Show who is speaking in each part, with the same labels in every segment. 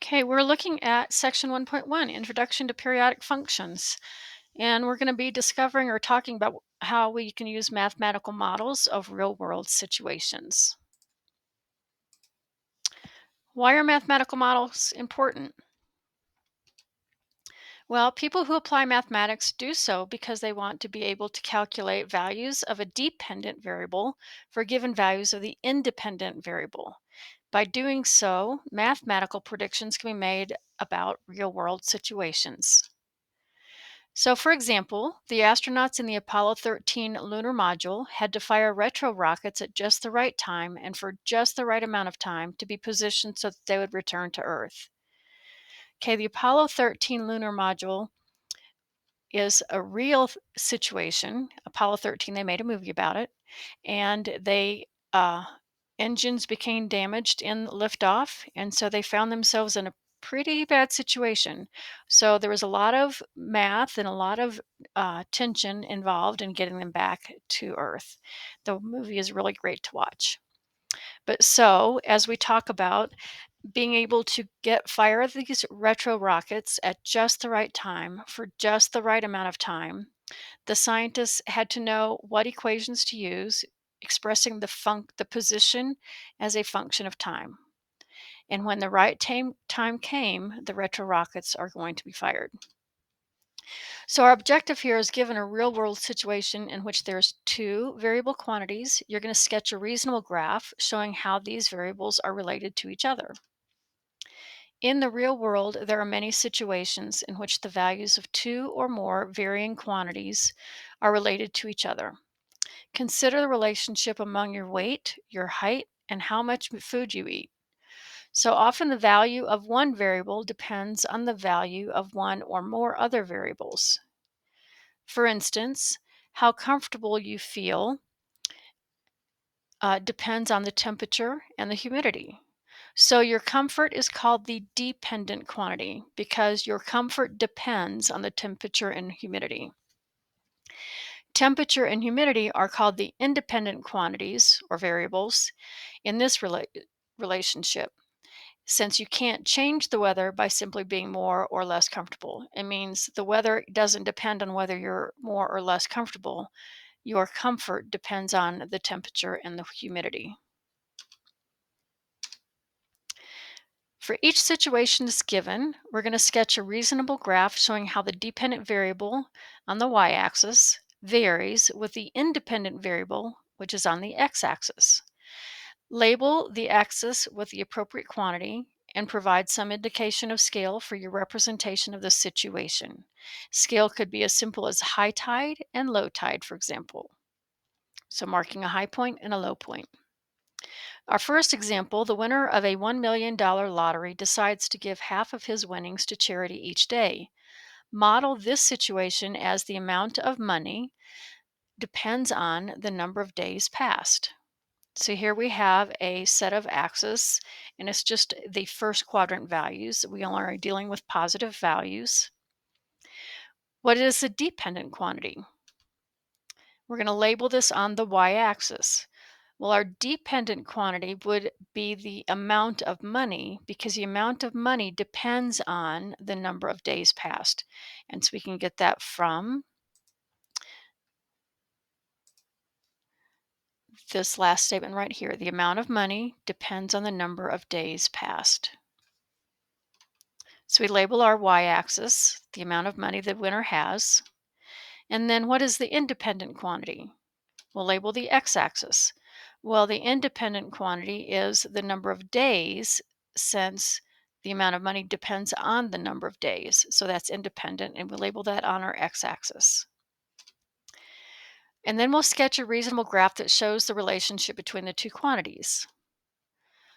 Speaker 1: Okay, we're looking at section 1.1, Introduction to Periodic Functions, and we're going to be discovering or talking about how we can use mathematical models of real-world situations. Why are mathematical models important? Well, people who apply mathematics do so because they want to be able to calculate values of a dependent variable for given values of the independent variable. By doing so, mathematical predictions can be made about real-world situations. So, for example, the astronauts in the Apollo 13 lunar module had to fire retro rockets at just the right time and for just the right amount of time to be positioned so that they would return to Earth. Okay, the Apollo 13 lunar module is a real situation. Apollo 13, they made a movie about it, and engines became damaged in liftoff, and so they found themselves in a pretty bad situation. So there was a lot of math and a lot of tension involved in getting them back to Earth. The movie is really great to watch. But so, as we talk about being able to fire these retro rockets at just the right time for just the right amount of time, the scientists had to know what equations to use, expressing the position as a function of time. And when the right time came, the retro rockets are going to be fired. So our objective here is, given a real world situation in which there's two variable quantities, you're going to sketch a reasonable graph showing how these variables are related to each other. In the real world, there are many situations in which the values of two or more varying quantities are related to each other. Consider the relationship among your weight, your height, and how much food you eat. So often the value of one variable depends on the value of one or more other variables. For instance, how comfortable you feel depends on the temperature and the humidity. So your comfort is called the dependent quantity because your comfort depends on the temperature and humidity. Temperature and humidity are called the independent quantities or variables in this relationship. Since you can't change the weather by simply being more or less comfortable, it means the weather doesn't depend on whether you're more or less comfortable. Your comfort depends on the temperature and the humidity. For each situation that's given, we're going to sketch a reasonable graph showing how the dependent variable on the y-axis varies with the independent variable, which is on the x-axis. Label the axis with the appropriate quantity and provide some indication of scale for your representation of the situation. Scale could be as simple as high tide and low tide, for example. So marking a high point and a low point. Our first example, the winner of a $1 million lottery decides to give half of his winnings to charity each day. Model this situation as the amount of money depends on the number of days passed. So here we have a set of axes, and it's just the first quadrant values. We are dealing with positive values. What is a dependent quantity? We're going to label this on the y-axis. Well, our dependent quantity would be the amount of money because the amount of money depends on the number of days passed. And so we can get that from this last statement right here. The amount of money depends on the number of days passed. So we label our y-axis, the amount of money the winner has. And then what is the independent quantity? We'll label the x-axis. Well, the independent quantity is the number of days, since the amount of money depends on the number of days. So that's independent, and we'll label that on our x-axis. And then we'll sketch a reasonable graph that shows the relationship between the two quantities.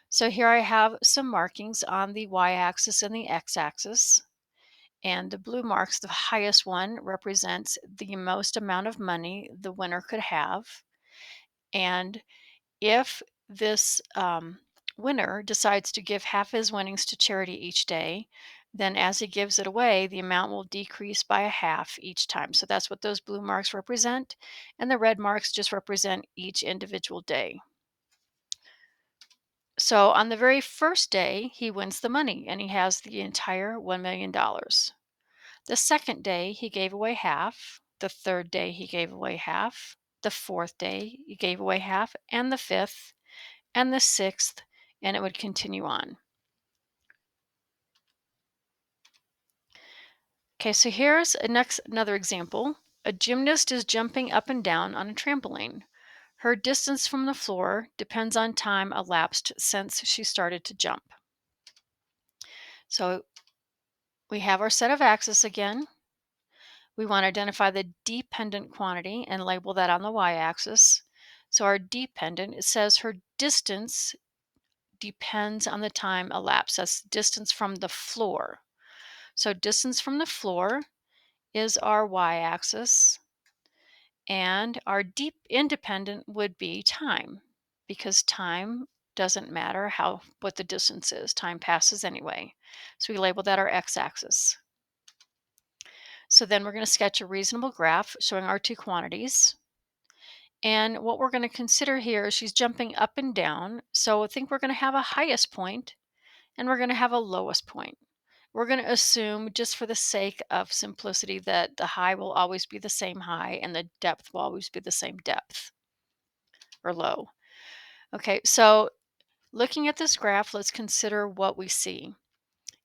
Speaker 1: So here I have some markings on the y-axis and the x-axis. And the blue marks, the highest one, represents the most amount of money the winner could have. And if this winner decides to give half his winnings to charity each day, then as he gives it away, the amount will decrease by a half each time. So that's what those blue marks represent. And the red marks just represent each individual day. So on the very first day, he wins the money and he has the entire $1 million. The second day, he gave away half. The third day, he gave away half. The fourth day, he gave away half, and the fifth, and the sixth, and it would continue on. Okay, so here's another example. A gymnast is jumping up and down on a trampoline. Her distance from the floor depends on time elapsed since she started to jump. So we have our set of axes again. We want to identify the dependent quantity and label that on the y-axis. So our dependent, it says her distance depends on the time elapsed. That's distance from the floor. So distance from the floor is our y-axis, and our deep independent would be time, because time doesn't matter what the distance is. Time passes anyway. So we label that our x-axis. So then we're going to sketch a reasonable graph showing our two quantities. And what we're going to consider here is she's jumping up and down. So I think we're going to have a highest point and we're going to have a lowest point. We're going to assume, just for the sake of simplicity, that the high will always be the same high and the depth will always be the same depth or low. Okay, so looking at this graph, let's consider what we see.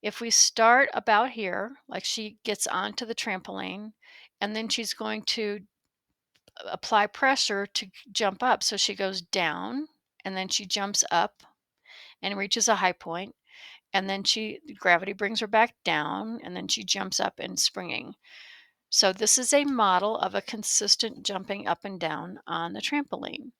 Speaker 1: If we start about here, like she gets onto the trampoline, and then she's going to apply pressure to jump up. So she goes down and then she jumps up and reaches a high point, and then gravity brings her back down, and then she jumps up and springing. So this is a model of a consistent jumping up and down on the trampoline.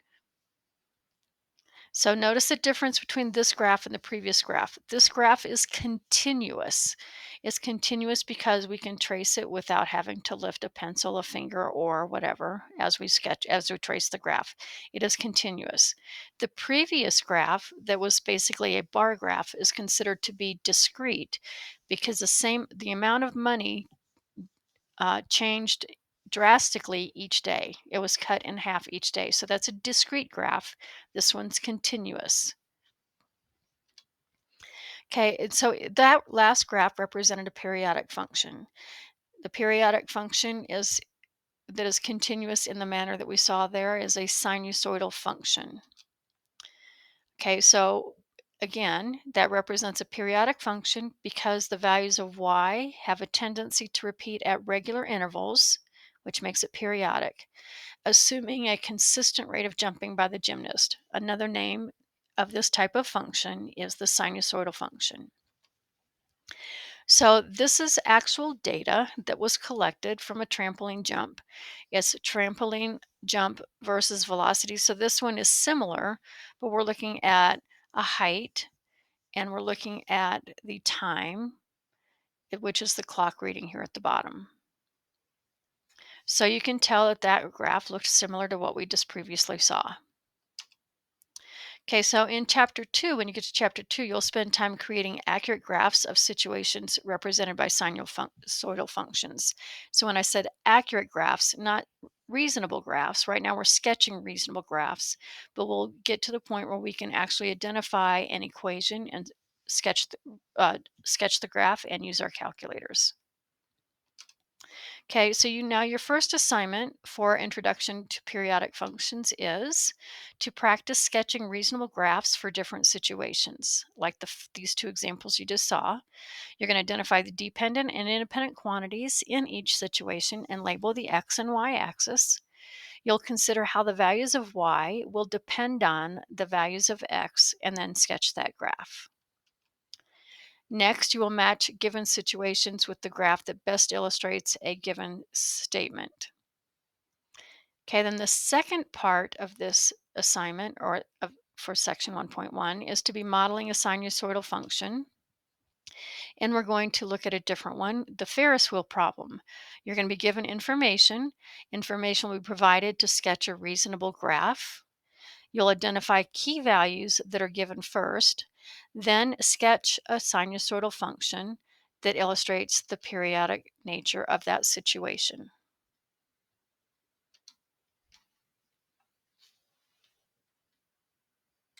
Speaker 1: So notice the difference between this graph and the previous graph. This graph is continuous. It's continuous because we can trace it without having to lift a pencil, a finger, or whatever as we trace the graph. It is continuous. The previous graph, that was basically a bar graph, is considered to be discrete because the amount of money changed drastically each day. It was cut in half each day. So that's a discrete graph. This one's continuous. Okay, and so that last graph represented a periodic function. The periodic function that is continuous in the manner that we saw there is a sinusoidal function. Okay, so again, that represents a periodic function because the values of y have a tendency to repeat at regular intervals, which makes it periodic, assuming a consistent rate of jumping by the gymnast. Another name of this type of function is the sinusoidal function. So this is actual data that was collected from a trampoline jump. It's a trampoline jump versus velocity. So this one is similar, but we're looking at a height and we're looking at the time, which is the clock reading here at the bottom. So you can tell that that graph looks similar to what we just previously saw. Okay, so in chapter 2, when you get to chapter 2, you'll spend time creating accurate graphs of situations represented by sinusoidal functions. So when I said accurate graphs, not reasonable graphs, right now we're sketching reasonable graphs, but we'll get to the point where we can actually identify an equation and sketch the graph and use our calculators. Okay, so your first assignment for Introduction to Periodic Functions is to practice sketching reasonable graphs for different situations, like these two examples you just saw. You're going to identify the dependent and independent quantities in each situation and label the x and y axis. You'll consider how the values of y will depend on the values of x and then sketch that graph. Next, you will match given situations with the graph that best illustrates a given statement. Okay, then the second part of this assignment for section 1.1 is to be modeling a sinusoidal function. And we're going to look at a different one, the Ferris wheel problem. You're going to be given information. Information will be provided to sketch a reasonable graph. You'll identify key values that are given first, then sketch a sinusoidal function that illustrates the periodic nature of that situation.